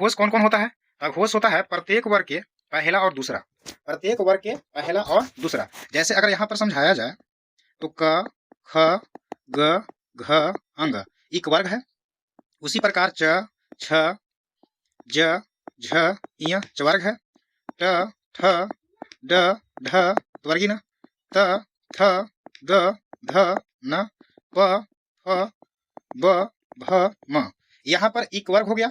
अघोष कौन कौन होता है? अघोष होता है प्रत्येक वर्ग के पहला और दूसरा, प्रत्येक वर्ग के पहला और दूसरा। जैसे अगर यहाँ पर समझाया जाए तो क ख ग घ अंग एक वर्ग है, उसी प्रकार च छ ज झ इय चवर्ग है, ट ठ ड ढ त्वर्गी न, त थ द ध न, प फ ब भ म। यहाँ पर इक वर्ग हो गया,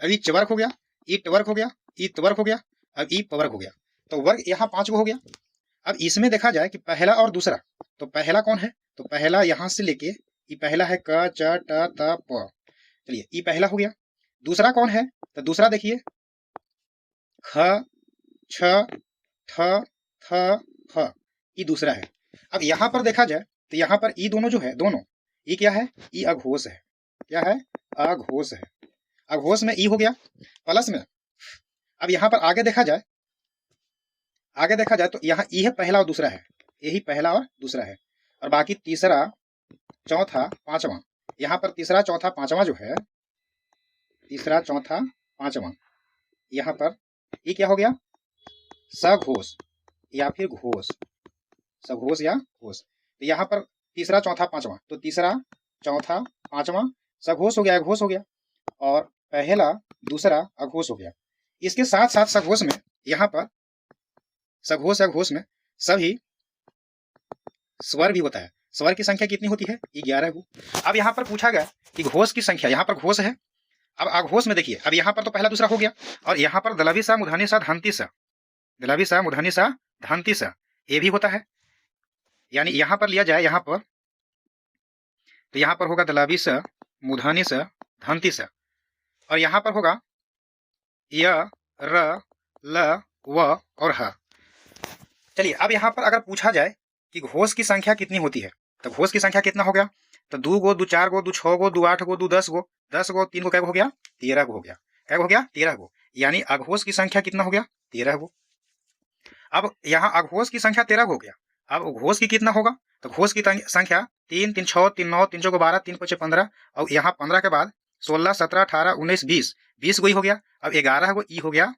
अब इच वर्ग हो गया, ईट वर्ग हो गया, ईत वर्ग हो गया, अब ई वर्ग हो गया। तो वर्ग यहाँ 5 गो हो गया। अब इसमें देखा जाए कि पहला और दूसरा, तो पहला कौन है? तो पहला यहाँ से लेके ये पहला है क च ट त प, चलिए ये पहला हो गया। दूसरा कौन है? तो दूसरा देखिए ख छ थ थ फ, ये दूसरा है। अब यहाँ पर देखा जाए तो यहाँ पर ये दोनों जो है, दोनों ये क्या है? ये अघोष है। क्या है? अघोष है। अघोष में ई हो गया प्लस में। अब यहाँ पर आगे देखा जाए, आगे देखा जाए तो यहाँ ई है पहला और दूसरा है, यही पहला और दूसरा है, और बाकी तीसरा चौथा पांचवा। यहाँ पर तीसरा चौथा पांचवा जो है, तीसरा चौथा पांचवा, यहाँ पर ये क्या हो गया? सघोष या फिर घोष, सघोष या घोष। तो यहाँ पर तीसरा चौथा पांचवा, तो तीसरा चौथा पांचवा सघोष हो गया, घोष हो गया, और पहला दूसरा अघोष हो गया। इसके साथ साथ सघोष में, यहाँ पर सघोष या घोष में सभी स्वर भी होता है। स्वर की संख्या कितनी होती है? 11 गो। अब यहाँ पर पूछा गया कि घोष की संख्या, यहाँ पर घोष है। अब अघोष में देखिए, अब यहाँ पर तो पहला दूसरा हो गया, और यहाँ पर दलवी सा मूर्धन्य सा धांति सा, दलवी सा मूर्धन्य सा धांति सा, ये भी होता है। यानी यहाँ पर लिया जाए, यहाँ पर तो यहाँ पर होगा दलवी सा मूर्धन्य सा धांति सा, और यहाँ पर होगा य र ल व और ह। चलिए अब यहाँ पर अगर पूछा जाए कि घोष की संख्या कितनी होती है, तो घोष की संख्या कितना हो गया? तो 2 गो, 2 4 गो, 2 6 गो, 2 8 गो, 2 10 गो, 10 गो, 3 गो, क्या हो गया? 13 गो हो गया। क्या हो गया? 13 गो। यानी अघोष की संख्या कितना हो गया? 13 गो। अब यहाँ अघोष की संख्या 13 गो हो गया। अब घोष की कितना होगा? तो घोष की संख्या 3 3 6 3 9 3 4 12 3 5 15, और यहाँ 15 के बाद 16 17 18 19 20, 20 गो ही हो गया। अब 11 गो ई हो गया,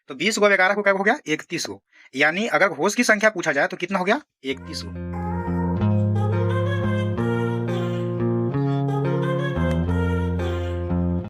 तो 20 गो 11 को क्या हो गया? 31 गो। यानी अगर घोष की संख्या पूछा जाए तो कितना हो गया? 31 गो।